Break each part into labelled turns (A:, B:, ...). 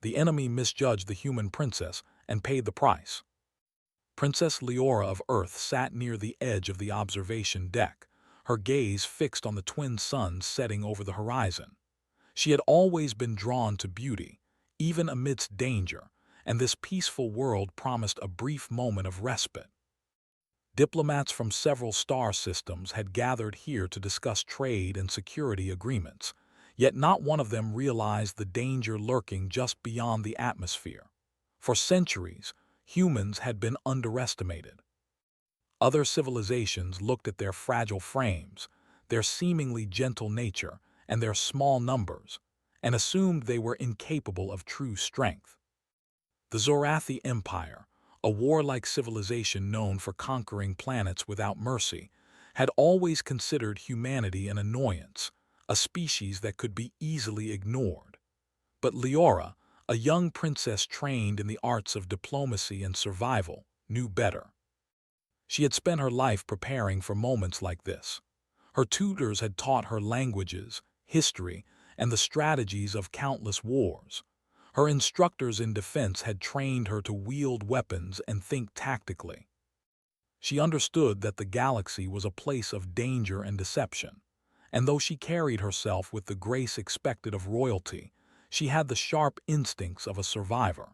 A: The enemy misjudged the human princess and paid the price. Princess Leora of Earth sat near the edge of the observation deck, her gaze fixed on the twin suns setting over the horizon. She had always been drawn to beauty, even amidst danger, and this peaceful world promised a brief moment of respite. Diplomats from several star systems had gathered here to discuss trade and security agreements, yet not one of them realized the danger lurking just beyond the atmosphere. For centuries, humans had been underestimated. Other civilizations looked at their fragile frames, their seemingly gentle nature, and their small numbers, and assumed they were incapable of true strength. The Zorathi Empire, a warlike civilization known for conquering planets without mercy, had always considered humanity an annoyance, a species that could be easily ignored. But Leora, a young princess trained in the arts of diplomacy and survival, knew better. She had spent her life preparing for moments like this. Her tutors had taught her languages, history, and the strategies of countless wars. Her instructors in defense had trained her to wield weapons and think tactically. She understood that the galaxy was a place of danger and deception, and though she carried herself with the grace expected of royalty, she had the sharp instincts of a survivor.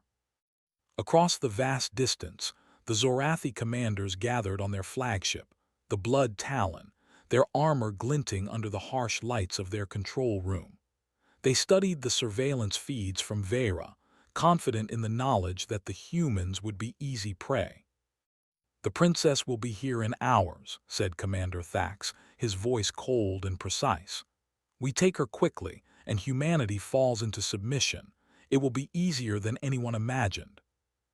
A: Across the vast distance, the Zorathi commanders gathered on their flagship, the Blood Talon, their armor glinting under the harsh lights of their control room. They studied the surveillance feeds from Vera, confident in the knowledge that the humans would be easy prey. "The princess will be here in hours," said Commander Thax, his voice cold and precise. "We take her quickly, and humanity falls into submission. It will be easier than anyone imagined."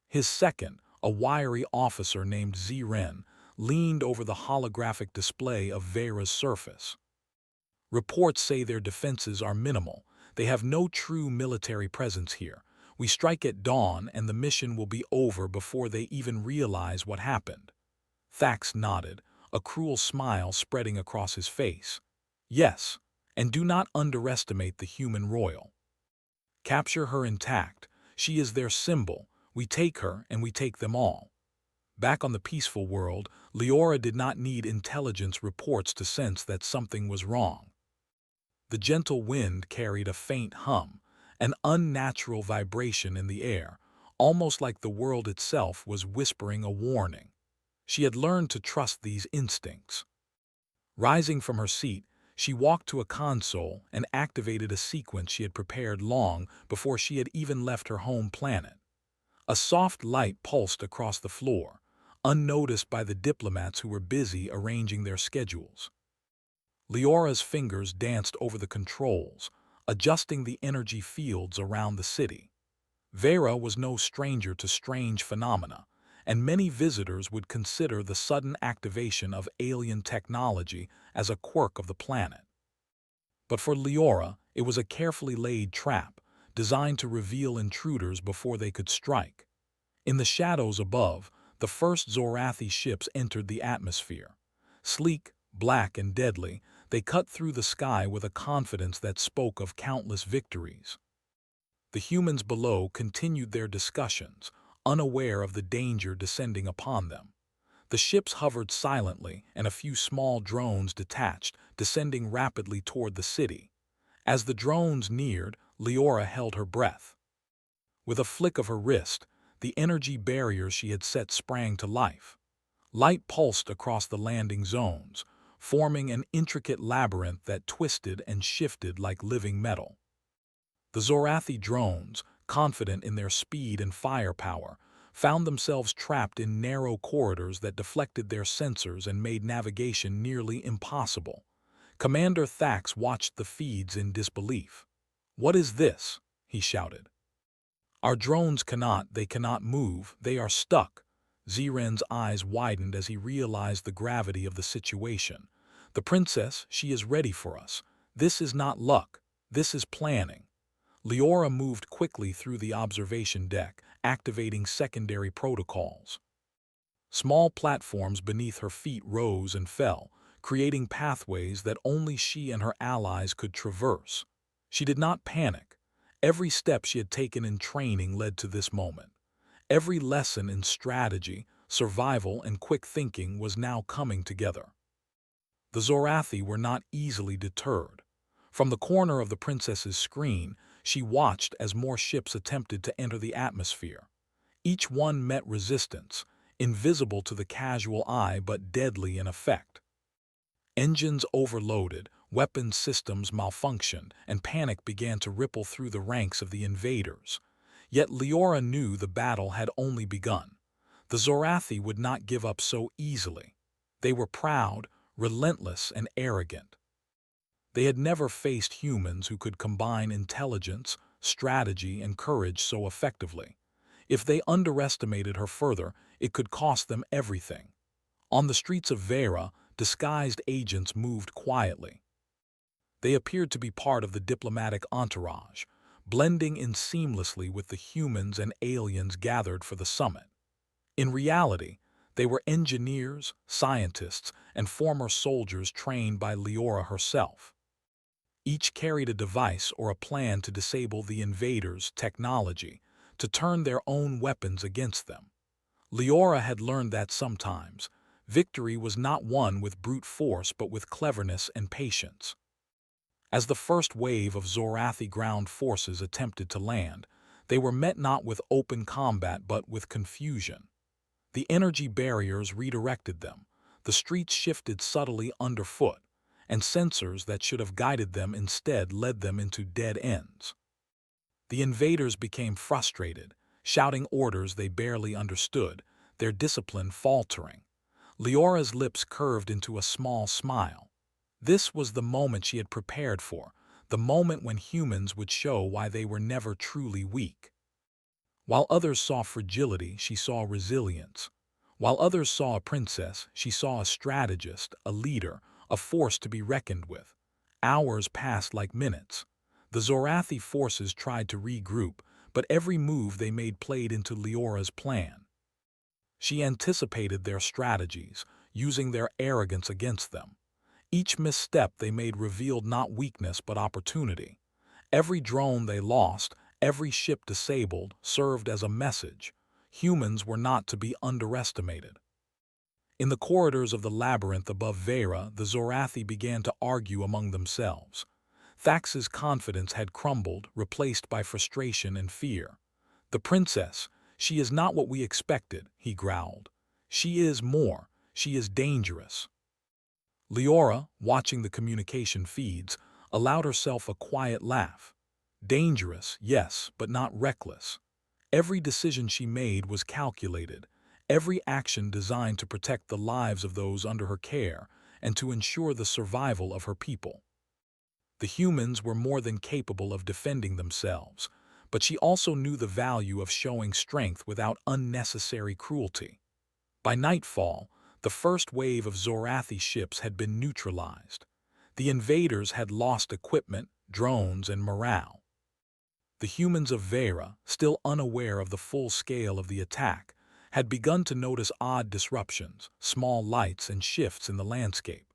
A: His second, a wiry officer named Ziren, leaned over the holographic display of Vera's surface. "Reports say their defenses are minimal. They have no true military presence here. We strike at dawn and the mission will be over before they even realize what happened." Thax nodded, a cruel smile spreading across his face. "Yes, and do not underestimate the human royal. Capture her intact. She is their symbol. We take her and we take them all." Back on the peaceful world, Leora did not need intelligence reports to sense that something was wrong. The gentle wind carried a faint hum, an unnatural vibration in the air, almost like the world itself was whispering a warning. She had learned to trust these instincts. Rising from her seat, she walked to a console and activated a sequence she had prepared long before she had even left her home planet. A soft light pulsed across the floor, unnoticed by the diplomats who were busy arranging their schedules. Leora's fingers danced over the controls, adjusting the energy fields around the city. Vera was no stranger to strange phenomena, and many visitors would consider the sudden activation of alien technology as a quirk of the planet. But for Leora, it was a carefully laid trap, designed to reveal intruders before they could strike. In the shadows above, the first Zorathi ships entered the atmosphere. Sleek, black, and deadly, they cut through the sky with a confidence that spoke of countless victories. The humans below continued their discussions, unaware of the danger descending upon them. The ships hovered silently, and a few small drones detached, descending rapidly toward the city. As the drones neared, Leora held her breath. With a flick of her wrist, the energy barriers she had set sprang to life. Light pulsed across the landing zones, forming an intricate labyrinth that twisted and shifted like living metal. The Zorathi drones, confident in their speed and firepower, found themselves trapped in narrow corridors that deflected their sensors and made navigation nearly impossible. Commander Thax watched the feeds in disbelief. "What is this?" he shouted. "Our drones they cannot move, they are stuck." Ziren's eyes widened as he realized the gravity of the situation. "The princess, she is ready for us. This is not luck, this is planning." Leora moved quickly through the observation deck, activating secondary protocols. Small platforms beneath her feet rose and fell, creating pathways that only she and her allies could traverse. She did not panic. Every step she had taken in training led to this moment. Every lesson in strategy, survival, and quick thinking was now coming together. The Zorathi were not easily deterred. From the corner of the princess's screen, she watched as more ships attempted to enter the atmosphere. Each one met resistance, invisible to the casual eye but deadly in effect. Engines overloaded, weapons systems malfunctioned, and panic began to ripple through the ranks of the invaders. Yet Leora knew the battle had only begun. The Zorathi would not give up so easily. They were proud, relentless, and arrogant. They had never faced humans who could combine intelligence, strategy, and courage so effectively. If they underestimated her further, it could cost them everything. On the streets of Vera, disguised agents moved quietly. They appeared to be part of the diplomatic entourage, blending in seamlessly with the humans and aliens gathered for the summit. In reality, they were engineers, scientists, and former soldiers trained by Leora herself. Each carried a device or a plan to disable the invaders' technology, to turn their own weapons against them. Leora had learned that sometimes, victory was not won with brute force but with cleverness and patience. As the first wave of Zorathi ground forces attempted to land, they were met not with open combat but with confusion. The energy barriers redirected them, the streets shifted subtly underfoot, and sensors that should have guided them instead led them into dead ends. The invaders became frustrated, shouting orders they barely understood, their discipline faltering. Leora's lips curved into a small smile. This was the moment she had prepared for, the moment when humans would show why they were never truly weak. While others saw fragility, she saw resilience. While others saw a princess, she saw a strategist, a leader, a force to be reckoned with. Hours passed like minutes. The Zorathi forces tried to regroup, but every move they made played into Leora's plan. She anticipated their strategies, using their arrogance against them. Each misstep they made revealed not weakness but opportunity. Every drone they lost, every ship disabled, served as a message. Humans were not to be underestimated. In the corridors of the labyrinth above Vera, the Zorathi began to argue among themselves. Thax's confidence had crumbled, replaced by frustration and fear. "The princess, she is not what we expected," he growled. "She is more. She is dangerous." Leora, watching the communication feeds, allowed herself a quiet laugh. Dangerous, yes, but not reckless. Every decision she made was calculated, every action designed to protect the lives of those under her care and to ensure the survival of her people. The humans were more than capable of defending themselves, but she also knew the value of showing strength without unnecessary cruelty. By nightfall, the first wave of Zorathi ships had been neutralized. The invaders had lost equipment, drones, and morale. The humans of Vera, still unaware of the full scale of the attack, had begun to notice odd disruptions, small lights, and shifts in the landscape.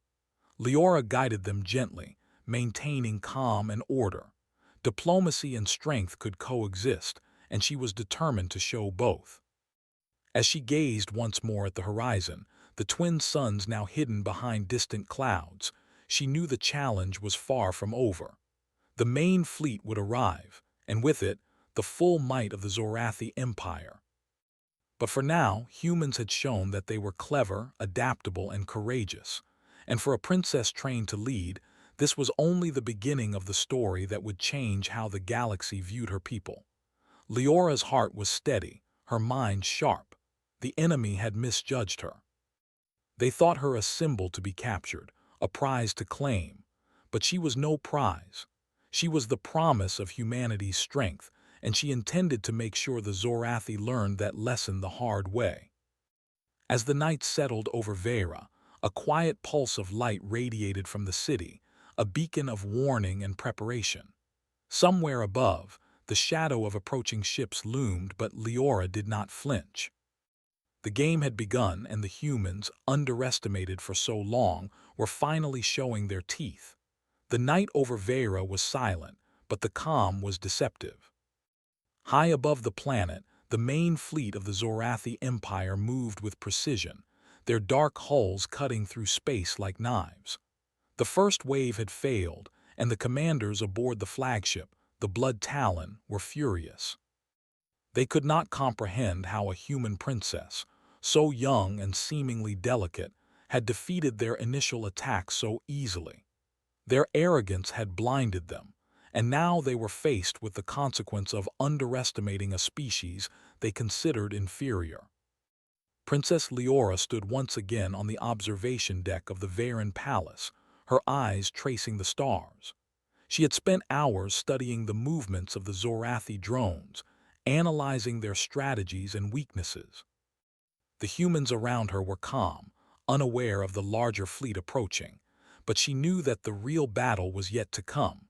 A: Leora guided them gently, maintaining calm and order. Diplomacy and strength could coexist, and she was determined to show both. As she gazed once more at the horizon, the twin suns now hidden behind distant clouds, she knew the challenge was far from over. The main fleet would arrive, and with it, the full might of the Zorathi Empire. But for now, humans had shown that they were clever, adaptable, and courageous. And for a princess trained to lead, this was only the beginning of the story that would change how the galaxy viewed her people. Leora's heart was steady, her mind sharp. The enemy had misjudged her. They thought her a symbol to be captured, a prize to claim. But she was no prize. She was the promise of humanity's strength, and she intended to make sure the Zorathi learned that lesson the hard way. As the night settled over Vera, a quiet pulse of light radiated from the city, a beacon of warning and preparation. Somewhere above, the shadow of approaching ships loomed, but Leora did not flinch. The game had begun, and the humans, underestimated for so long, were finally showing their teeth. The night over Vera was silent, but the calm was deceptive. High above the planet, the main fleet of the Zorathi Empire moved with precision, their dark hulls cutting through space like knives. The first wave had failed, and the commanders aboard the flagship, the Blood Talon, were furious. They could not comprehend how a human princess, so young and seemingly delicate, had defeated their initial attack so easily. Their arrogance had blinded them, and now they were faced with the consequence of underestimating a species they considered inferior. Princess Leora stood once again on the observation deck of the Varen Palace, her eyes tracing the stars. She had spent hours studying the movements of the Zorathi drones, analyzing their strategies and weaknesses. The humans around her were calm, unaware of the larger fleet approaching, but she knew that the real battle was yet to come.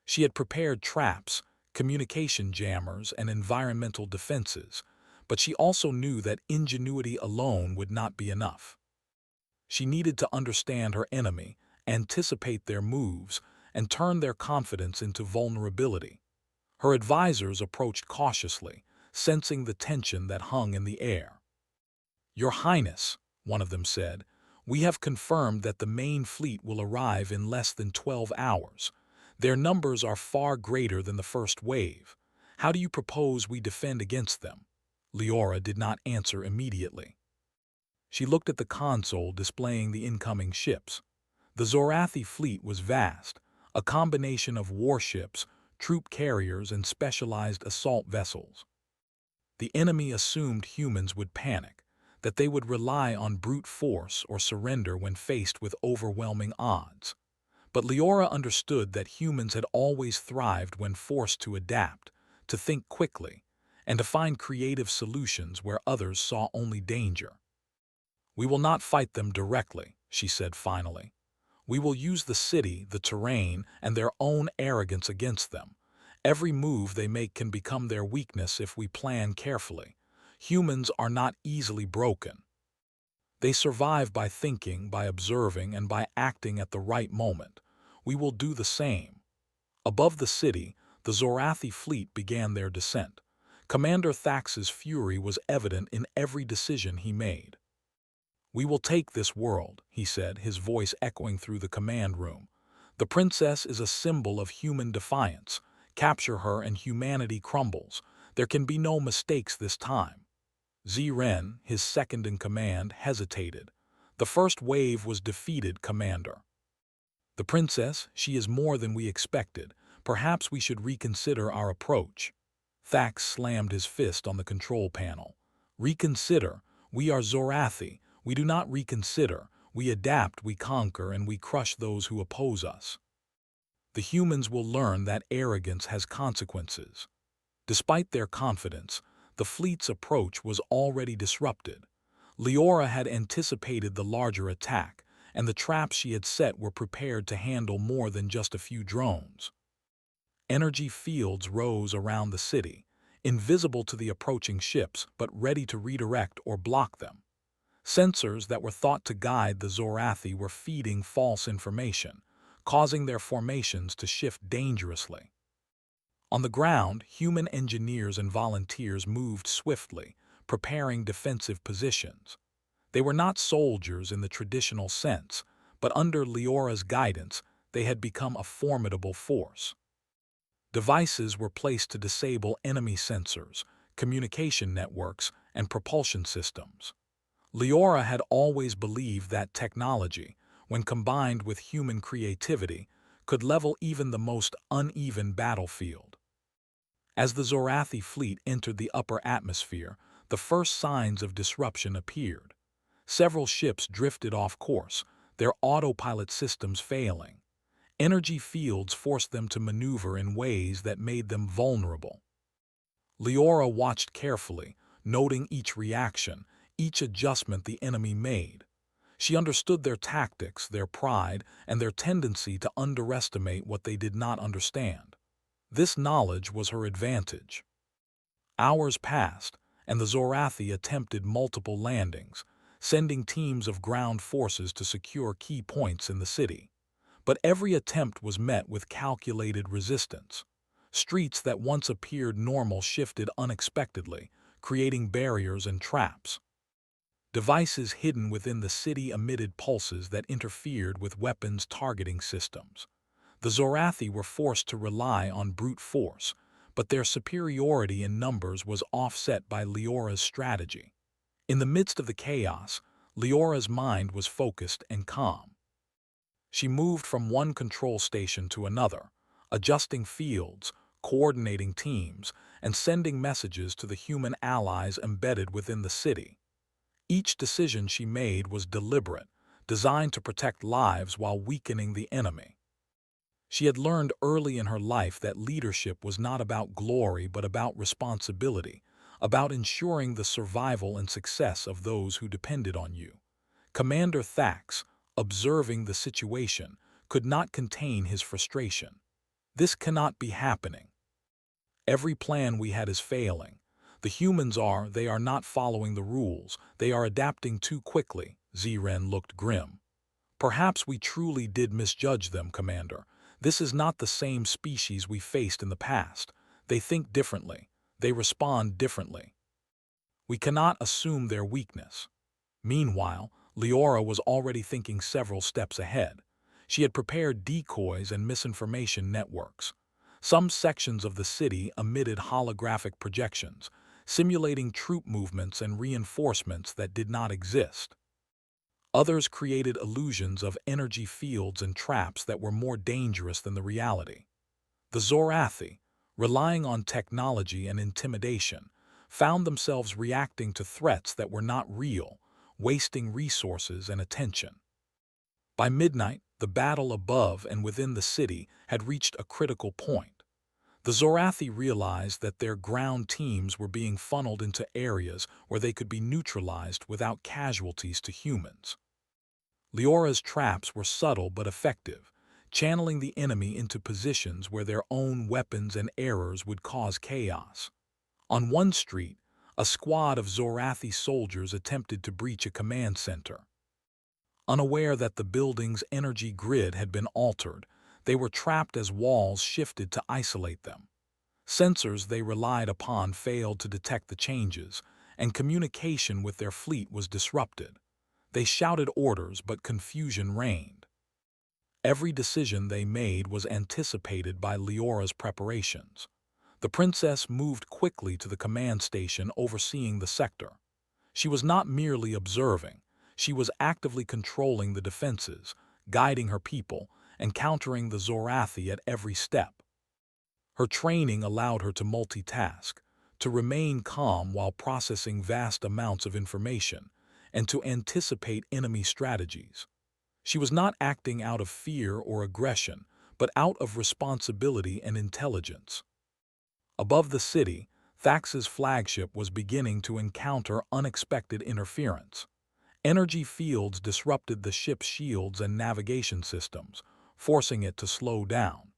A: She had prepared traps, communication jammers, and environmental defenses, but she also knew that ingenuity alone would not be enough. She needed to understand her enemy, anticipate their moves, and turn their confidence into vulnerability. Her advisors approached cautiously, sensing the tension that hung in the air. "Your Highness," one of them said, "we have confirmed that the main fleet will arrive in less than 12 hours. Their numbers are far greater than the first wave. How do you propose we defend against them?" Leora did not answer immediately. She looked at the console displaying the incoming ships. The Zorathi fleet was vast, a combination of warships, troop carriers, and specialized assault vessels. The enemy assumed humans would panic, that they would rely on brute force or surrender when faced with overwhelming odds. But Leora understood that humans had always thrived when forced to adapt, to think quickly, and to find creative solutions where others saw only danger. "We will not fight them directly," she said finally. "We will use the city, the terrain, and their own arrogance against them. Every move they make can become their weakness if we plan carefully. Humans are not easily broken. They survive by thinking, by observing, and by acting at the right moment. We will do the same." Above the city, the Zorathi fleet began their descent. Commander Thax's fury was evident in every decision he made. "We will take this world," he said, his voice echoing through the command room. "The princess is a symbol of human defiance. Capture her and humanity crumbles. There can be no mistakes this time." Ziren, his second-in-command, hesitated. "The first wave was defeated, Commander." "The princess, she is more than we expected. Perhaps we should reconsider our approach." Thax slammed his fist on the control panel. "Reconsider? We are Zorathi. We do not reconsider. We adapt, we conquer, and we crush those who oppose us. The humans will learn that arrogance has consequences." Despite their confidence, the fleet's approach was already disrupted. Leora had anticipated the larger attack, and the traps she had set were prepared to handle more than just a few drones. Energy fields rose around the city, invisible to the approaching ships but ready to redirect or block them. Sensors that were thought to guide the Zorathi were feeding false information, causing their formations to shift dangerously. On the ground, human engineers and volunteers moved swiftly, preparing defensive positions. They were not soldiers in the traditional sense, but under Leora's guidance, they had become a formidable force. Devices were placed to disable enemy sensors, communication networks, and propulsion systems. Leora had always believed that technology, when combined with human creativity, could level even the most uneven battlefield. As the Zorathi fleet entered the upper atmosphere, the first signs of disruption appeared. Several ships drifted off course, their autopilot systems failing. Energy fields forced them to maneuver in ways that made them vulnerable. Leora watched carefully, noting each reaction, each adjustment the enemy made. She understood their tactics, their pride, and their tendency to underestimate what they did not understand. This knowledge was her advantage. Hours passed, and the Zorathi attempted multiple landings, sending teams of ground forces to secure key points in the city. But every attempt was met with calculated resistance. Streets that once appeared normal shifted unexpectedly, creating barriers and traps. Devices hidden within the city emitted pulses that interfered with weapons targeting systems. The Zorathi were forced to rely on brute force, but their superiority in numbers was offset by Leora's strategy. In the midst of the chaos, Leora's mind was focused and calm. She moved from one control station to another, adjusting fields, coordinating teams, and sending messages to the human allies embedded within the city. Each decision she made was deliberate, designed to protect lives while weakening the enemy. She had learned early in her life that leadership was not about glory but about responsibility, about ensuring the survival and success of those who depended on you. Commander Thax, observing the situation, could not contain his frustration. This cannot be happening. Every plan we had is failing. The humans they are not following the rules. They are adapting too quickly. Ziren looked grim. Perhaps we truly did misjudge them, Commander. This is not the same species we faced in the past. They think differently. They respond differently. We cannot assume their weakness. Meanwhile, Leora was already thinking several steps ahead. She had prepared decoys and misinformation networks. Some sections of the city emitted holographic projections, simulating troop movements and reinforcements that did not exist. Others created illusions of energy fields and traps that were more dangerous than the reality. The Zorathi, relying on technology and intimidation, found themselves reacting to threats that were not real, wasting resources and attention. By midnight, the battle above and within the city had reached a critical point. The Zorathi realized that their ground teams were being funneled into areas where they could be neutralized without casualties to humans. Leora's traps were subtle but effective, channeling the enemy into positions where their own weapons and errors would cause chaos. On one street, a squad of Zorathi soldiers attempted to breach a command center. Unaware that the building's energy grid had been altered, they were trapped as walls shifted to isolate them. Sensors they relied upon failed to detect the changes, and communication with their fleet was disrupted. They shouted orders, but confusion reigned. Every decision they made was anticipated by Leora's preparations. The princess moved quickly to the command station overseeing the sector. She was not merely observing, she was actively controlling the defenses, guiding her people, and countering the Zorathi at every step. Her training allowed her to multitask, to remain calm while processing vast amounts of information, and to anticipate enemy strategies. She was not acting out of fear or aggression, but out of responsibility and intelligence. Above the city, Thax's flagship was beginning to encounter unexpected interference. Energy fields disrupted the ship's shields and navigation systems, forcing it to slow down.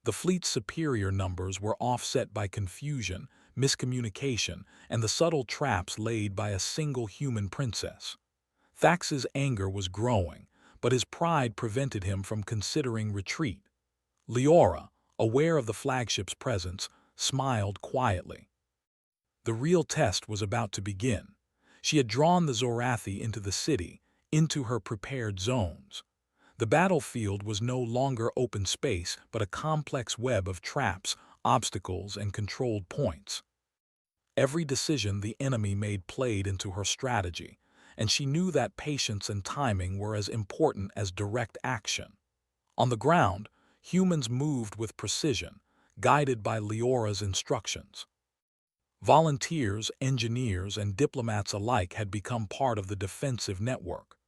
A: The fleet's superior numbers were offset by confusion, miscommunication, and the subtle traps laid by a single human princess. Thax's anger was growing, but his pride prevented him from considering retreat. Leora, aware of the flagship's presence, smiled quietly. The real test was about to begin. She had drawn the Zorathi into the city, into her prepared zones. The battlefield was no longer open space, but a complex web of traps, obstacles, and controlled points. Every decision the enemy made played into her strategy, and she knew that patience and timing were as important as direct action. On the ground, humans moved with precision, guided by Leora's instructions. Volunteers, engineers, and diplomats alike had become part of the defensive network.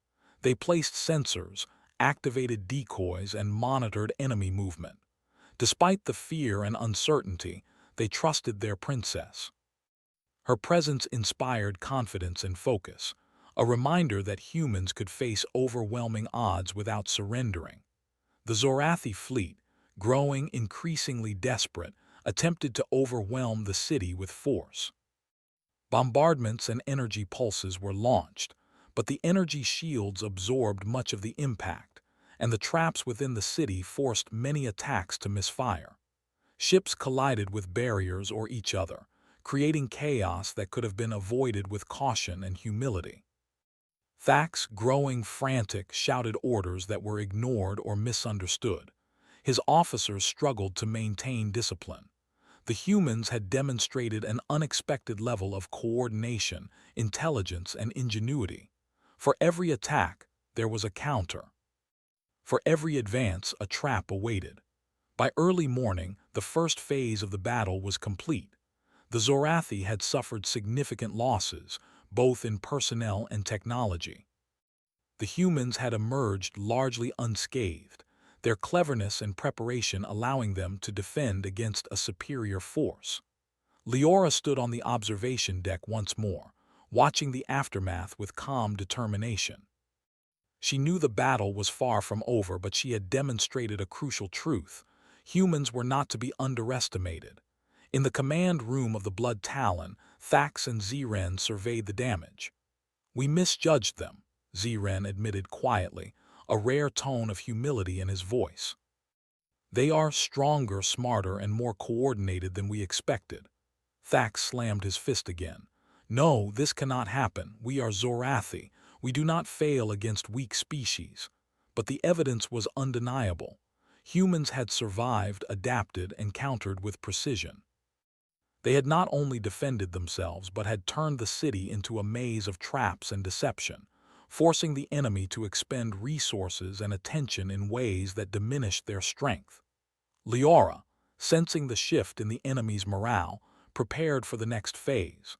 A: They placed sensors, activated decoys, and monitored enemy movement. Despite the fear and uncertainty, they trusted their princess. Her presence inspired confidence and focus, a reminder that humans could face overwhelming odds without surrendering. The Zorathi fleet, growing increasingly desperate, attempted to overwhelm the city with force. Bombardments and energy pulses were launched, but the energy shields absorbed much of the impact, and the traps within the city forced many attacks to misfire. Ships collided with barriers or each other, creating chaos that could have been avoided with caution and humility. Thax, growing frantic, shouted orders that were ignored or misunderstood. His officers struggled to maintain discipline. The humans had demonstrated an unexpected level of coordination, intelligence, and ingenuity. For every attack, there was a counter. For every advance, a trap awaited. By early morning, the first phase of the battle was complete. The Zorathi had suffered significant losses, both in personnel and technology. The humans had emerged largely unscathed, their cleverness and preparation allowing them to defend against a superior force. Leora stood on the observation deck once more, watching the aftermath with calm determination. She knew the battle was far from over, but she had demonstrated a crucial truth. Humans were not to be underestimated. In the command room of the Blood Talon, Thax and Ziren surveyed the damage. "We misjudged them," Ziren admitted quietly, a rare tone of humility in his voice. "They are stronger, smarter, and more coordinated than we expected." Thax slammed his fist again. "No, this cannot happen. We are Zorathi. We do not fail against weak species." But the evidence was undeniable. Humans had survived, adapted, and countered with precision. They had not only defended themselves, but had turned the city into a maze of traps and deception, forcing the enemy to expend resources and attention in ways that diminished their strength. Leora, sensing the shift in the enemy's morale, prepared for the next phase.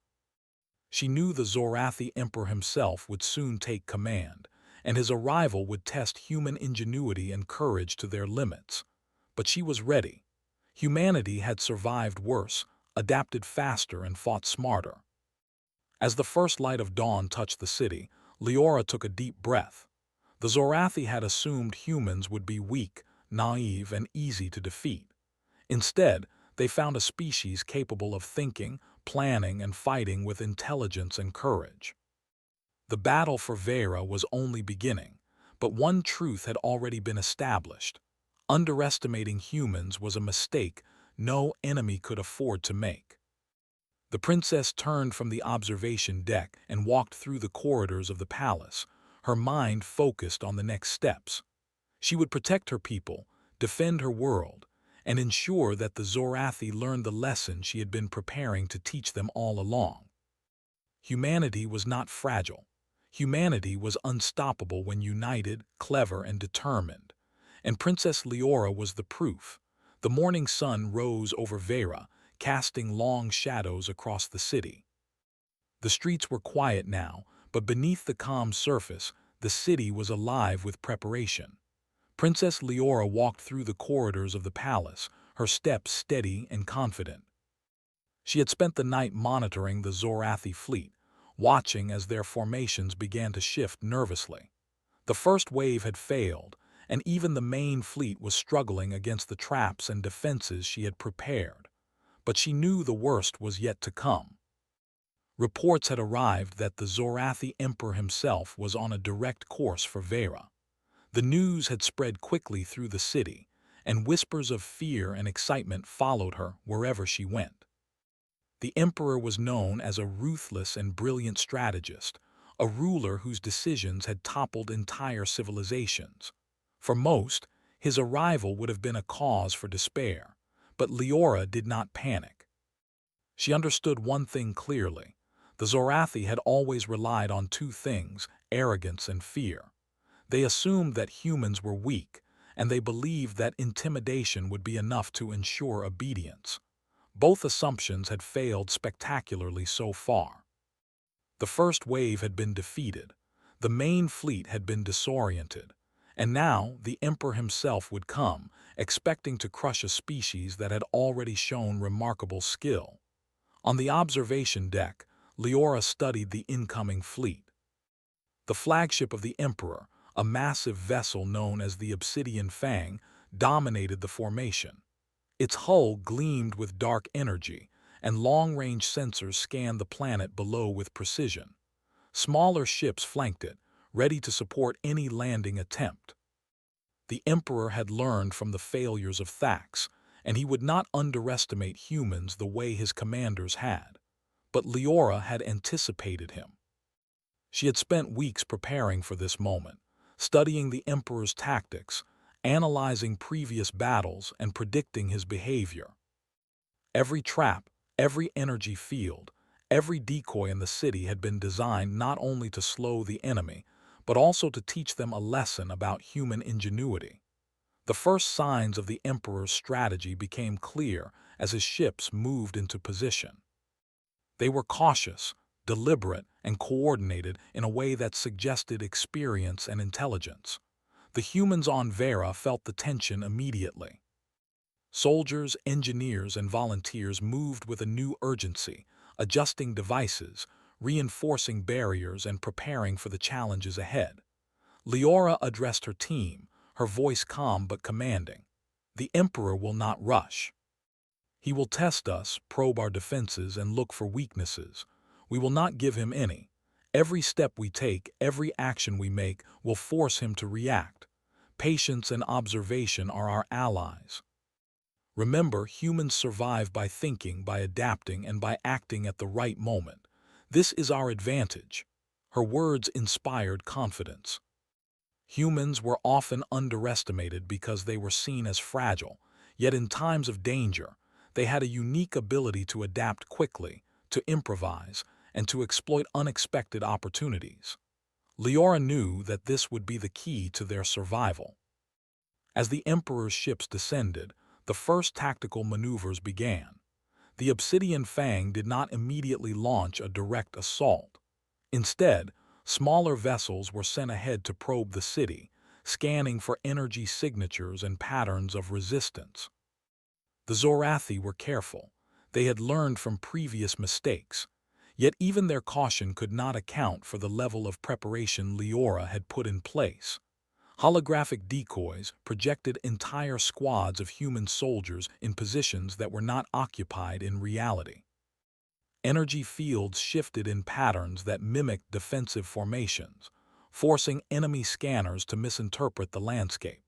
A: She knew the Zorathi Emperor himself would soon take command, and his arrival would test human ingenuity and courage to their limits. But she was ready. Humanity had survived worse, adapted faster, and fought smarter. As the first light of dawn touched the city, Leora took a deep breath. The Zorathi had assumed humans would be weak, naive, and easy to defeat. Instead, they found a species capable of thinking, planning, and fighting with intelligence and courage. The battle for Vera was only beginning, but one truth had already been established. Underestimating humans was a mistake no enemy could afford to make. The princess turned from the observation deck and walked through the corridors of the palace, her mind focused on the next steps. She would protect her people, defend her world, and ensure that the Zorathi learned the lesson she had been preparing to teach them all along. Humanity was not fragile. Humanity was unstoppable when united, clever, and determined. And Princess Leora was the proof. The morning sun rose over Vera, casting long shadows across the city. The streets were quiet now, but beneath the calm surface, the city was alive with preparation. Princess Leora walked through the corridors of the palace, her steps steady and confident. She had spent the night monitoring the Zorathi fleet, watching as their formations began to shift nervously. The first wave had failed, and even the main fleet was struggling against the traps and defenses she had prepared. But she knew the worst was yet to come. Reports had arrived that the Zorathi Emperor himself was on a direct course for Vera. The news had spread quickly through the city, and whispers of fear and excitement followed her wherever she went. The Emperor was known as a ruthless and brilliant strategist, a ruler whose decisions had toppled entire civilizations. For most, his arrival would have been a cause for despair, but Leora did not panic. She understood one thing clearly. The Zorathi had always relied on two things, arrogance and fear. They assumed that humans were weak, and they believed that intimidation would be enough to ensure obedience. Both assumptions had failed spectacularly so far. The first wave had been defeated, the main fleet had been disoriented, and now the Emperor himself would come, expecting to crush a species that had already shown remarkable skill. On the observation deck, Leora studied the incoming fleet. The flagship of the Emperor, a massive vessel known as the Obsidian Fang, dominated the formation. Its hull gleamed with dark energy, and long-range sensors scanned the planet below with precision. Smaller ships flanked it, ready to support any landing attempt. The Emperor had learned from the failures of Thax, and he would not underestimate humans the way his commanders had. But Leora had anticipated him. She had spent weeks preparing for this moment, studying the Emperor's tactics, analyzing previous battles, and predicting his behavior. Every trap, every energy field, every decoy in the city had been designed not only to slow the enemy, but also to teach them a lesson about human ingenuity. The first signs of the Emperor's strategy became clear as his ships moved into position. They were cautious, deliberate, and coordinated in a way that suggested experience and intelligence. The humans on Vera felt the tension immediately. Soldiers, engineers, and volunteers moved with a new urgency, adjusting devices, reinforcing barriers, and preparing for the challenges ahead. Leora addressed her team, her voice calm but commanding. "The Emperor will not rush. He will test us, probe our defenses, and look for weaknesses. We will not give him any. Every step we take, every action we make, will force him to react. Patience and observation are our allies. Remember, humans survive by thinking, by adapting, and by acting at the right moment. This is our advantage." Her words inspired confidence. Humans were often underestimated because they were seen as fragile, yet in times of danger, they had a unique ability to adapt quickly, to improvise, and to exploit unexpected opportunities. Leora knew that this would be the key to their survival. As the Emperor's ships descended, the first tactical maneuvers began. The Obsidian Fang did not immediately launch a direct assault. Instead, smaller vessels were sent ahead to probe the city, scanning for energy signatures and patterns of resistance. The Zorathi were careful. They had learned from previous mistakes. Yet even their caution could not account for the level of preparation Leora had put in place. Holographic decoys projected entire squads of human soldiers in positions that were not occupied in reality. Energy fields shifted in patterns that mimicked defensive formations, forcing enemy scanners to misinterpret the landscape.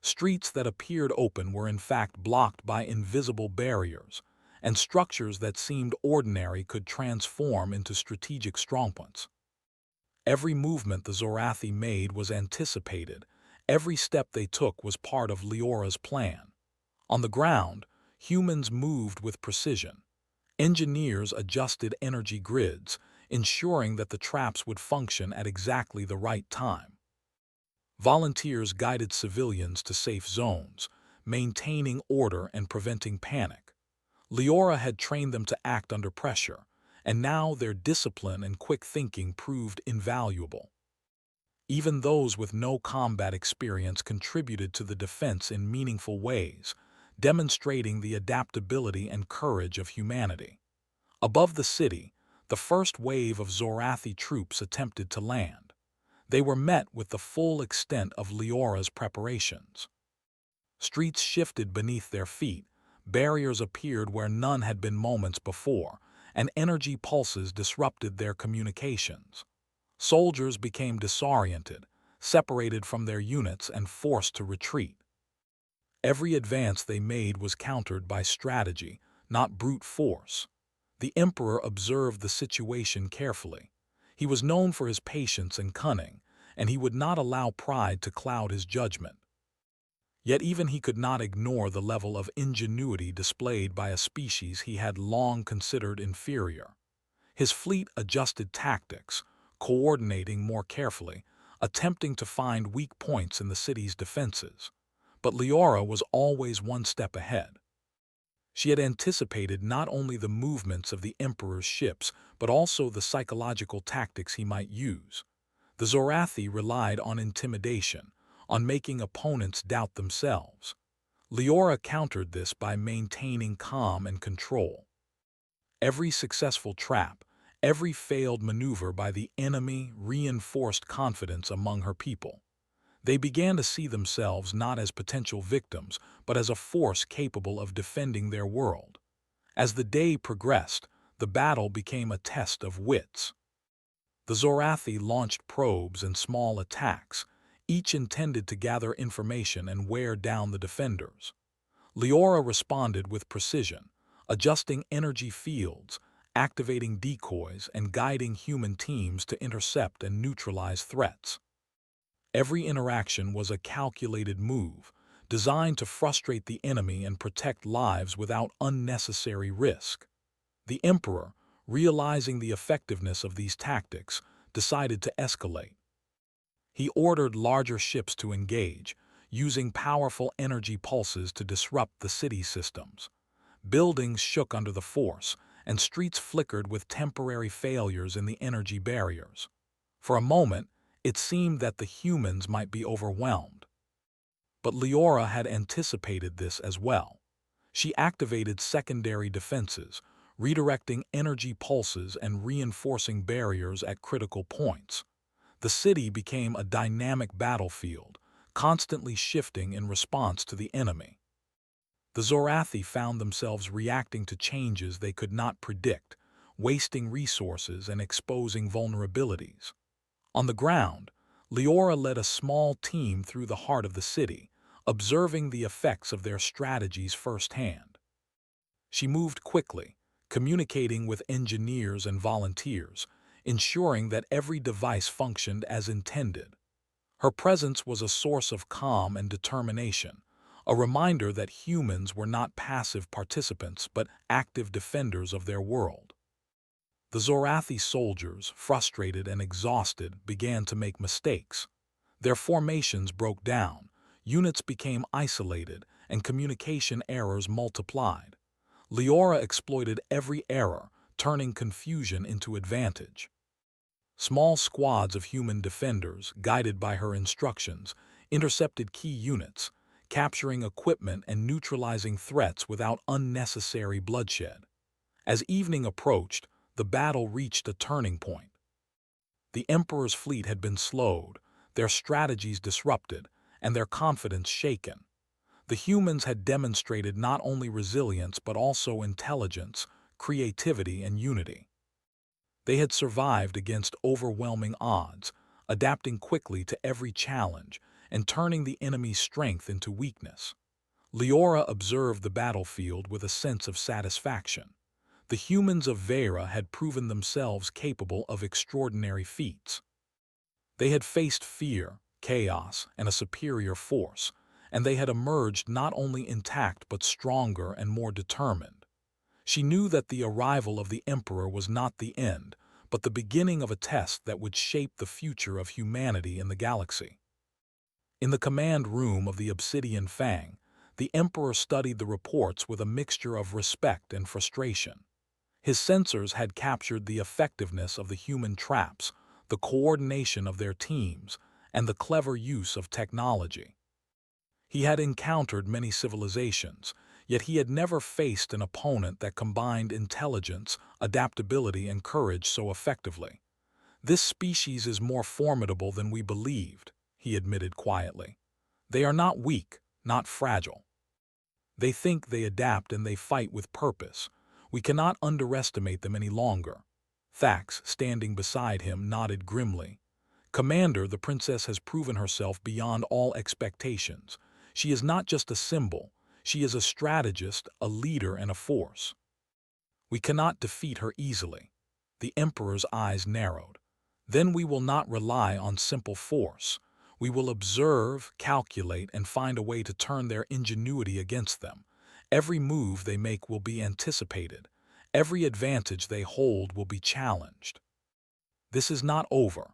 A: Streets that appeared open were in fact blocked by invisible barriers, and structures that seemed ordinary could transform into strategic strongpoints. Every movement the Zorathi made was anticipated. Every step they took was part of Leora's plan. On the ground, humans moved with precision. Engineers adjusted energy grids, ensuring that the traps would function at exactly the right time. Volunteers guided civilians to safe zones, maintaining order and preventing panic. Leora had trained them to act under pressure, and now their discipline and quick thinking proved invaluable. Even those with no combat experience contributed to the defense in meaningful ways, demonstrating the adaptability and courage of humanity. Above the city, the first wave of Zorathi troops attempted to land. They were met with the full extent of Leora's preparations. Streets shifted beneath their feet, barriers appeared where none had been moments before, and energy pulses disrupted their communications. Soldiers became disoriented, separated from their units and forced to retreat. Every advance they made was countered by strategy, not brute force. The Emperor observed the situation carefully. He was known for his patience and cunning, and he would not allow pride to cloud his judgment. Yet even he could not ignore the level of ingenuity displayed by a species he had long considered inferior. His fleet adjusted tactics, coordinating more carefully, attempting to find weak points in the city's defenses. But Leora was always one step ahead. She had anticipated not only the movements of the Emperor's ships, but also the psychological tactics he might use. The Zorathi relied on intimidation, on making opponents doubt themselves. Leora countered this by maintaining calm and control. Every successful trap, every failed maneuver by the enemy reinforced confidence among her people. They began to see themselves not as potential victims, but as a force capable of defending their world. As the day progressed, the battle became a test of wits. The Zorathi launched probes and small attacks, each intended to gather information and wear down the defenders. Leora responded with precision, adjusting energy fields, activating decoys, and guiding human teams to intercept and neutralize threats. Every interaction was a calculated move, designed to frustrate the enemy and protect lives without unnecessary risk. The Emperor, realizing the effectiveness of these tactics, decided to escalate. He ordered larger ships to engage, using powerful energy pulses to disrupt the city systems. Buildings shook under the force, and streets flickered with temporary failures in the energy barriers. For a moment, it seemed that the humans might be overwhelmed. But Leora had anticipated this as well. She activated secondary defenses, redirecting energy pulses and reinforcing barriers at critical points. The city became a dynamic battlefield, constantly shifting in response to the enemy. The Zorathi found themselves reacting to changes they could not predict, wasting resources and exposing vulnerabilities. On the ground, Leora led a small team through the heart of the city, observing the effects of their strategies firsthand. She moved quickly, communicating with engineers and volunteers, ensuring that every device functioned as intended. Her presence was a source of calm and determination, a reminder that humans were not passive participants but active defenders of their world. The Zorathi soldiers, frustrated and exhausted, began to make mistakes. Their formations broke down, units became isolated, and communication errors multiplied. Leora exploited every error, turning confusion into advantage. Small squads of human defenders, guided by her instructions, intercepted key units, capturing equipment and neutralizing threats without unnecessary bloodshed. As evening approached, the battle reached a turning point. The Emperor's fleet had been slowed, their strategies disrupted, and their confidence shaken. The humans had demonstrated not only resilience but also intelligence, creativity, and unity. They had survived against overwhelming odds, adapting quickly to every challenge and turning the enemy's strength into weakness. Leora observed the battlefield with a sense of satisfaction. The humans of Vera had proven themselves capable of extraordinary feats. They had faced fear, chaos, and a superior force, and they had emerged not only intact but stronger and more determined. She knew that the arrival of the Emperor was not the end, but the beginning of a test that would shape the future of humanity in the galaxy. In the command room of the Obsidian Fang, the Emperor studied the reports with a mixture of respect and frustration. His sensors had captured the effectiveness of the human traps, the coordination of their teams, and the clever use of technology. He had encountered many civilizations, yet he had never faced an opponent that combined intelligence, adaptability, and courage so effectively. "This species is more formidable than we believed," he admitted quietly. "They are not weak, not fragile. They think, they adapt, and they fight with purpose. We cannot underestimate them any longer." Thax, standing beside him, nodded grimly. "Commander, the princess has proven herself beyond all expectations. She is not just a symbol. She is a strategist, a leader, and a force. We cannot defeat her easily." The Emperor's eyes narrowed. "Then we will not rely on simple force. We will observe, calculate, and find a way to turn their ingenuity against them. Every move they make will be anticipated. Every advantage they hold will be challenged." This is not over.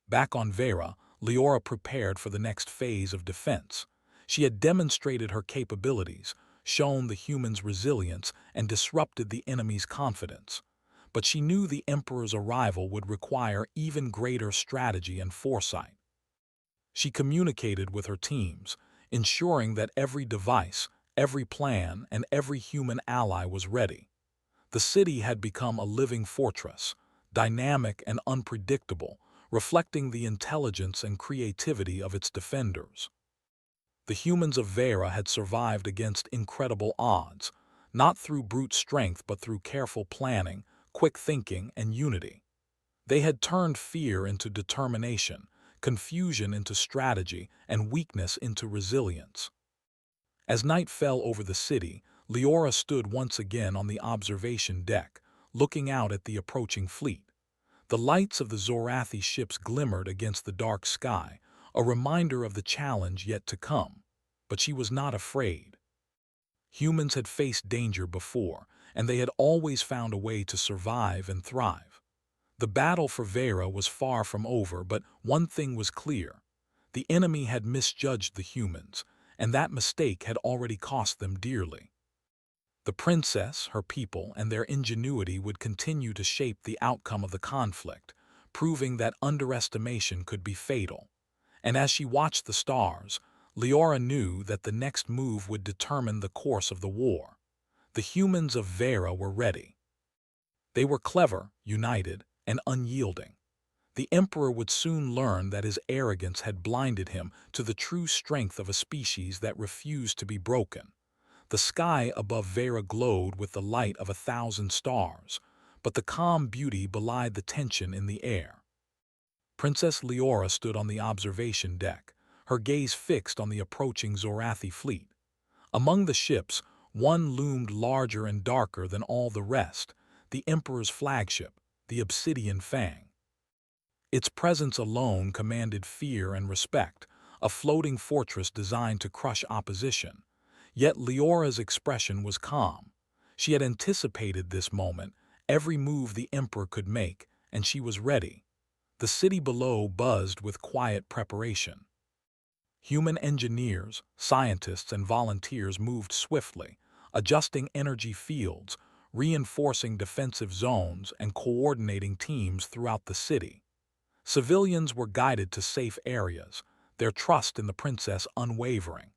A: Back on Vera, Leora prepared for the next phase of defense. She had demonstrated her capabilities, shown the humans' resilience, and disrupted the enemy's confidence. But she knew the Emperor's arrival would require even greater strategy and foresight. She communicated with her teams, ensuring that every device, every plan, and every human ally was ready. The city had become a living fortress, dynamic and unpredictable, reflecting the intelligence and creativity of its defenders. The humans of Vera had survived against incredible odds, not through brute strength but through careful planning, quick thinking, and unity. They had turned fear into determination, confusion into strategy, and weakness into resilience. As night fell over the city, Leora stood once again on the observation deck, looking out at the approaching fleet. The lights of the Zorathi ships glimmered against the dark sky, a reminder of the challenge yet to come. But she was not afraid. Humans had faced danger before, and they had always found a way to survive and thrive. The battle for Vera was far from over, but one thing was clear. The enemy had misjudged the humans, and that mistake had already cost them dearly. The princess, her people, and their ingenuity would continue to shape the outcome of the conflict, proving that underestimation could be fatal. And as she watched the stars, Leora knew that the next move would determine the course of the war. The humans of Vera were ready. They were clever, united, and unyielding. The Emperor would soon learn that his arrogance had blinded him to the true strength of a species that refused to be broken. The sky above Vera glowed with the light of 1,000 stars, but the calm beauty belied the tension in the air. Princess Leora stood on the observation deck, her gaze fixed on the approaching Zorathi fleet. Among the ships, one loomed larger and darker than all the rest, the Emperor's flagship, the Obsidian Fang. Its presence alone commanded fear and respect, a floating fortress designed to crush opposition. Yet Leora's expression was calm. She had anticipated this moment, every move the Emperor could make, and she was ready. The city below buzzed with quiet preparation. Human engineers, scientists, and volunteers moved swiftly, adjusting energy fields, reinforcing defensive zones, and coordinating teams throughout the city. Civilians were guided to safe areas, their trust in the princess unwavering.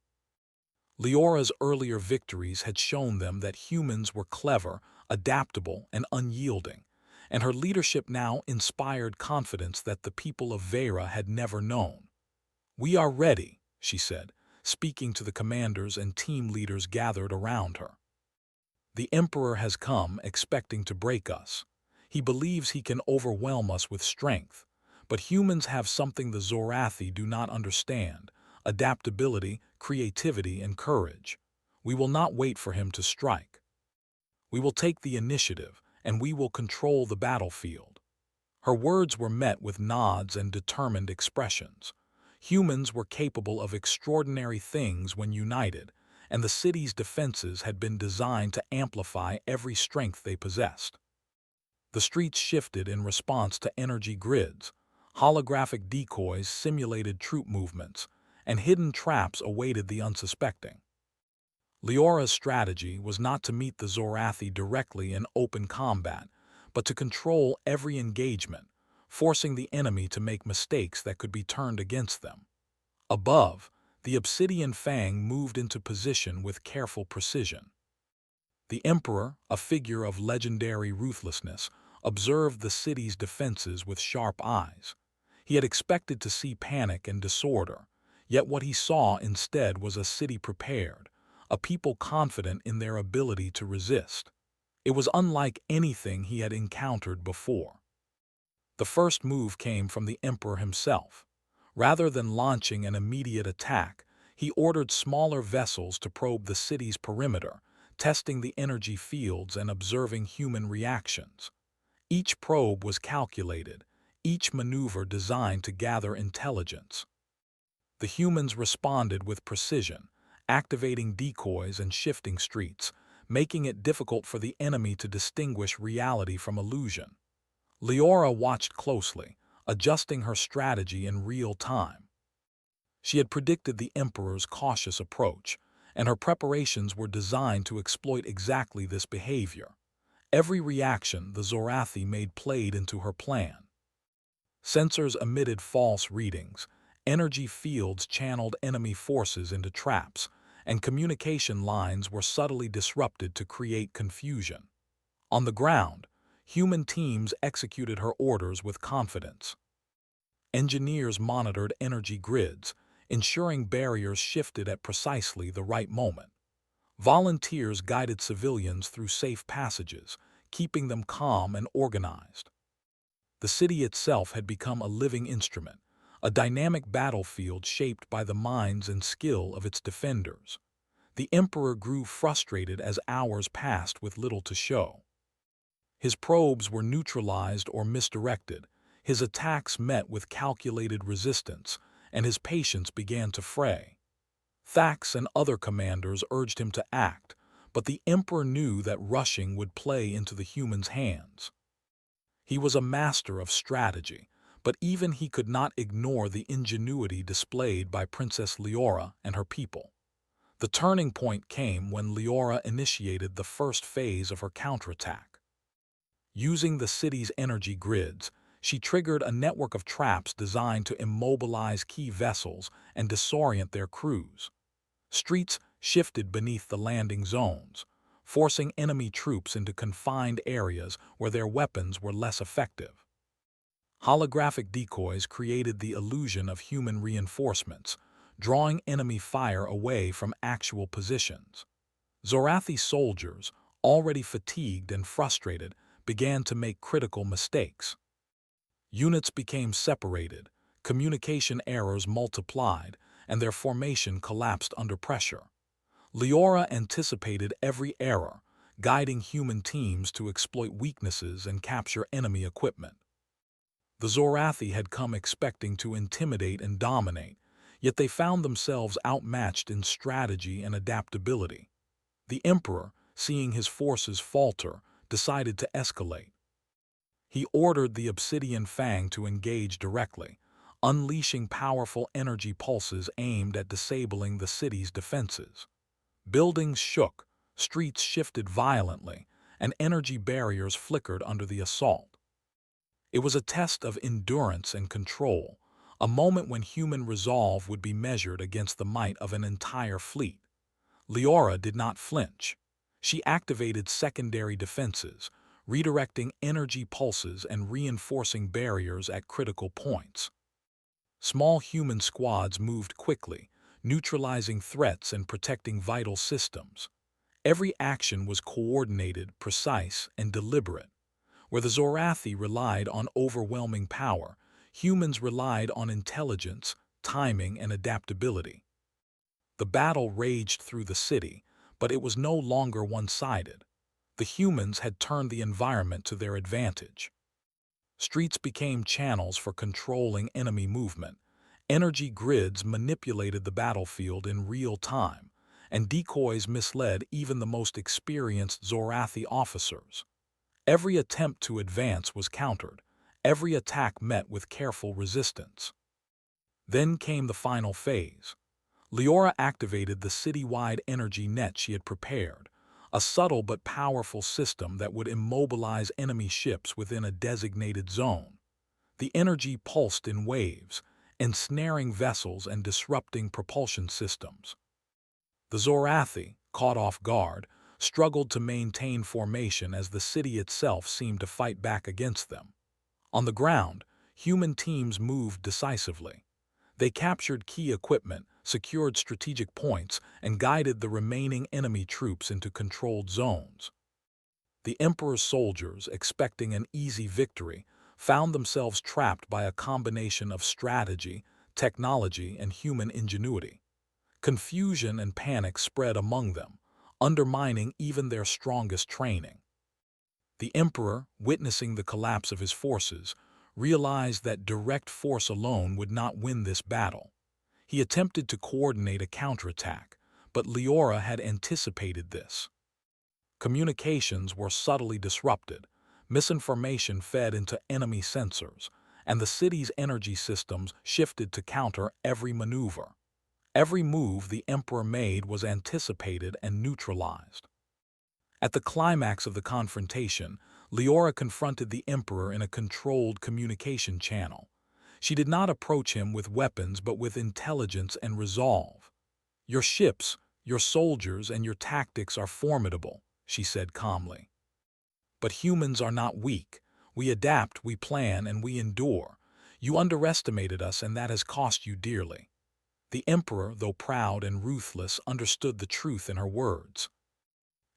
A: Leora's earlier victories had shown them that humans were clever, adaptable, and unyielding, and her leadership now inspired confidence that the people of Vera had never known. "We are ready," she said, speaking to the commanders and team leaders gathered around her. "The Emperor has come expecting to break us. He believes he can overwhelm us with strength. But humans have something the Zorathi do not understand: adaptability, creativity, and courage. We will not wait for him to strike. We will take the initiative, and we will control the battlefield." Her words were met with nods and determined expressions. Humans were capable of extraordinary things when united, and the city's defenses had been designed to amplify every strength they possessed. The streets shifted in response to energy grids. Holographic decoys simulated troop movements, and hidden traps awaited the unsuspecting. Leora's strategy was not to meet the Zorathi directly in open combat, but to control every engagement, forcing the enemy to make mistakes that could be turned against them. Above, the Obsidian Fang moved into position with careful precision. The Emperor, a figure of legendary ruthlessness, observed the city's defenses with sharp eyes. He had expected to see panic and disorder, yet what he saw instead was a city prepared, a people confident in their ability to resist. It was unlike anything he had encountered before. The first move came from the Emperor himself. Rather than launching an immediate attack, he ordered smaller vessels to probe the city's perimeter, testing the energy fields and observing human reactions. Each probe was calculated, each maneuver designed to gather intelligence. The humans responded with precision, activating decoys and shifting streets, making it difficult for the enemy to distinguish reality from illusion. Leora watched closely, adjusting her strategy in real time. She had predicted the Emperor's cautious approach, and her preparations were designed to exploit exactly this behavior. Every reaction the Zorathi made played into her plan. Sensors emitted false readings, energy fields channeled enemy forces into traps, and communication lines were subtly disrupted to create confusion. On the ground, human teams executed her orders with confidence. Engineers monitored energy grids, ensuring barriers shifted at precisely the right moment. Volunteers guided civilians through safe passages, keeping them calm and organized. The city itself had become a living instrument, a dynamic battlefield shaped by the minds and skill of its defenders. The Emperor grew frustrated as hours passed with little to show. His probes were neutralized or misdirected, his attacks met with calculated resistance, and his patience began to fray. Thax and other commanders urged him to act, but the Emperor knew that rushing would play into the humans' hands. He was a master of strategy, but even he could not ignore the ingenuity displayed by Princess Leora and her people. The turning point came when Leora initiated the first phase of her counterattack. Using the city's energy grids, she triggered a network of traps designed to immobilize key vessels and disorient their crews. Streets shifted beneath the landing zones, forcing enemy troops into confined areas where their weapons were less effective. Holographic decoys created the illusion of human reinforcements, drawing enemy fire away from actual positions. Zorathi soldiers, already fatigued and frustrated, began to make critical mistakes. Units became separated, communication errors multiplied, and their formation collapsed under pressure. Leora anticipated every error, guiding human teams to exploit weaknesses and capture enemy equipment. The Zorathi had come expecting to intimidate and dominate, yet they found themselves outmatched in strategy and adaptability. The Emperor, seeing his forces falter, decided to escalate. He ordered the Obsidian Fang to engage directly, unleashing powerful energy pulses aimed at disabling the city's defenses. Buildings shook, streets shifted violently, and energy barriers flickered under the assault. It was a test of endurance and control, a moment when human resolve would be measured against the might of an entire fleet. Leora did not flinch. She activated secondary defenses, redirecting energy pulses and reinforcing barriers at critical points. Small human squads moved quickly, neutralizing threats and protecting vital systems. Every action was coordinated, precise, and deliberate. Where the Zorathi relied on overwhelming power, humans relied on intelligence, timing, and adaptability. The battle raged through the city, but it was no longer one-sided. The humans had turned the environment to their advantage. Streets became channels for controlling enemy movement. Energy grids manipulated the battlefield in real time, and decoys misled even the most experienced Zorathi officers. Every attempt to advance was countered, every attack met with careful resistance. Then came the final phase. Leora activated the citywide energy net she had prepared, a subtle but powerful system that would immobilize enemy ships within a designated zone. The energy pulsed in waves, ensnaring vessels and disrupting propulsion systems. The Zorathi, caught off guard, struggled to maintain formation as the city itself seemed to fight back against them. On the ground, human teams moved decisively. They captured key equipment, secured strategic points, and guided the remaining enemy troops into controlled zones. The Emperor's soldiers, expecting an easy victory, found themselves trapped by a combination of strategy, technology, and human ingenuity. Confusion and panic spread among them, undermining even their strongest training. The Emperor, witnessing the collapse of his forces, realized that direct force alone would not win this battle. He attempted to coordinate a counterattack, but Leora had anticipated this. Communications were subtly disrupted, misinformation fed into enemy sensors, and the city's energy systems shifted to counter every maneuver. Every move the Emperor made was anticipated and neutralized. At the climax of the confrontation, Leora confronted the Emperor in a controlled communication channel. She did not approach him with weapons but with intelligence and resolve. "Your ships, your soldiers, and your tactics are formidable," she said calmly. "But humans are not weak. We adapt, we plan, and we endure. You underestimated us, and that has cost you dearly." The Emperor, though proud and ruthless, understood the truth in her words.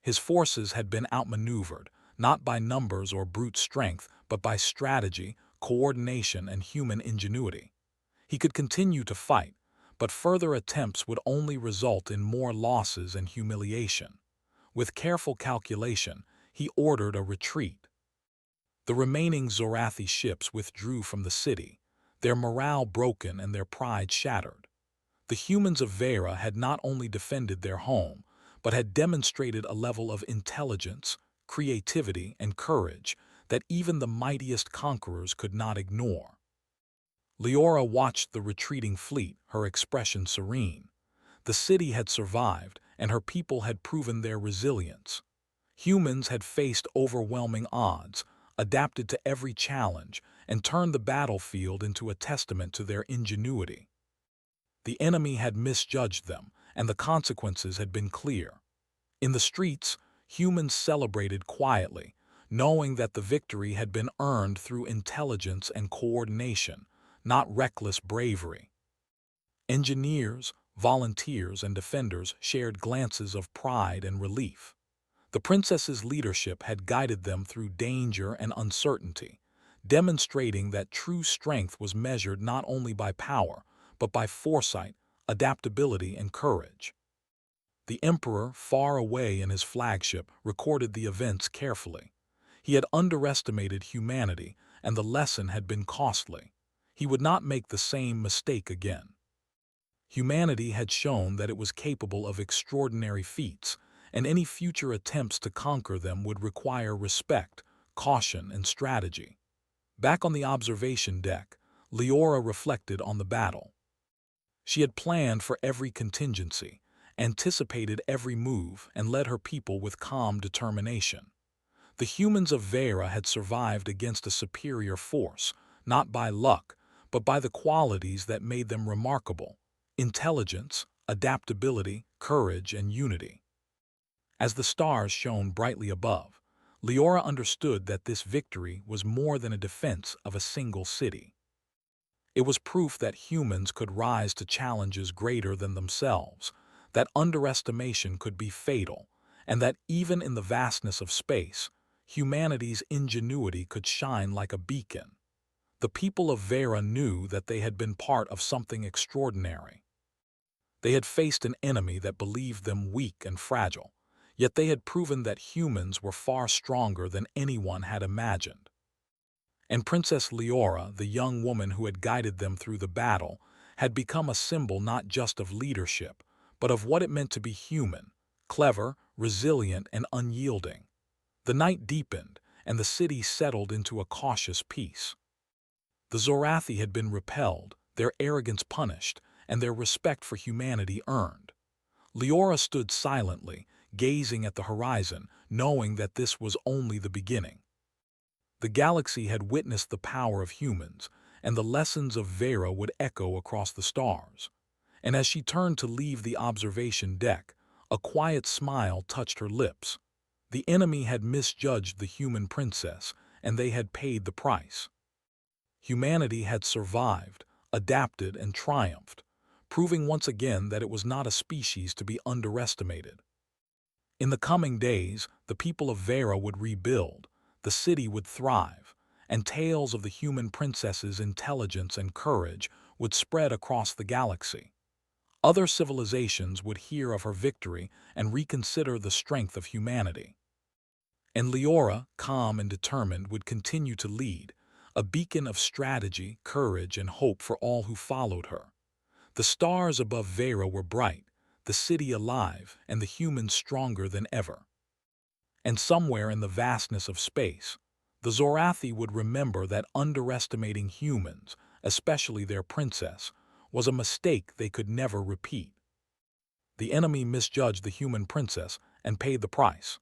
A: His forces had been outmaneuvered, not by numbers or brute strength, but by strategy, coordination, and human ingenuity. He could continue to fight, but further attempts would only result in more losses and humiliation. With careful calculation, he ordered a retreat. The remaining Zorathi ships withdrew from the city, their morale broken and their pride shattered. The humans of Vera had not only defended their home, but had demonstrated a level of intelligence, creativity, and courage that even the mightiest conquerors could not ignore. Leora watched the retreating fleet, her expression serene. The city had survived, and her people had proven their resilience. Humans had faced overwhelming odds, adapted to every challenge, and turned the battlefield into a testament to their ingenuity. The enemy had misjudged them, and the consequences had been clear. In the streets, humans celebrated quietly, knowing that the victory had been earned through intelligence and coordination, not reckless bravery. Engineers, volunteers, and defenders shared glances of pride and relief. The princess's leadership had guided them through danger and uncertainty, demonstrating that true strength was measured not only by power, but by foresight, adaptability, and courage. The emperor, far away in his flagship, recorded the events carefully. He had underestimated humanity, and the lesson had been costly. He would not make the same mistake again. Humanity had shown that it was capable of extraordinary feats, and any future attempts to conquer them would require respect, caution, and strategy. Back on the observation deck, Leora reflected on the battle. She had planned for every contingency, anticipated every move, and led her people with calm determination. The humans of Vera had survived against a superior force, not by luck, but by the qualities that made them remarkable: intelligence, adaptability, courage, and unity. As the stars shone brightly above, Leora understood that this victory was more than a defense of a single city. It was proof that humans could rise to challenges greater than themselves, that underestimation could be fatal, and that even in the vastness of space, humanity's ingenuity could shine like a beacon. The people of Vera knew that they had been part of something extraordinary. They had faced an enemy that believed them weak and fragile, yet they had proven that humans were far stronger than anyone had imagined. And Princess Leora, the young woman who had guided them through the battle, had become a symbol not just of leadership, but of what it meant to be human, clever, resilient, and unyielding. The night deepened, and the city settled into a cautious peace. The Zorathi had been repelled, their arrogance punished, and their respect for humanity earned. Leora stood silently, gazing at the horizon, knowing that this was only the beginning. The galaxy had witnessed the power of humans, and the lessons of Vera would echo across the stars. And as she turned to leave the observation deck, a quiet smile touched her lips. The enemy had misjudged the human princess, and they had paid the price. Humanity had survived, adapted, and triumphed, proving once again that it was not a species to be underestimated. In the coming days, the people of Vera would rebuild, the city would thrive, and tales of the human princess's intelligence and courage would spread across the galaxy. Other civilizations would hear of her victory and reconsider the strength of humanity. And Leora, calm and determined, would continue to lead, a beacon of strategy, courage, and hope for all who followed her. The stars above Vera were bright, the city alive, and the humans stronger than ever. And somewhere in the vastness of space, the Zorathi would remember that underestimating humans, especially their princess, was a mistake they could never repeat. The enemy misjudged the human princess and paid the price.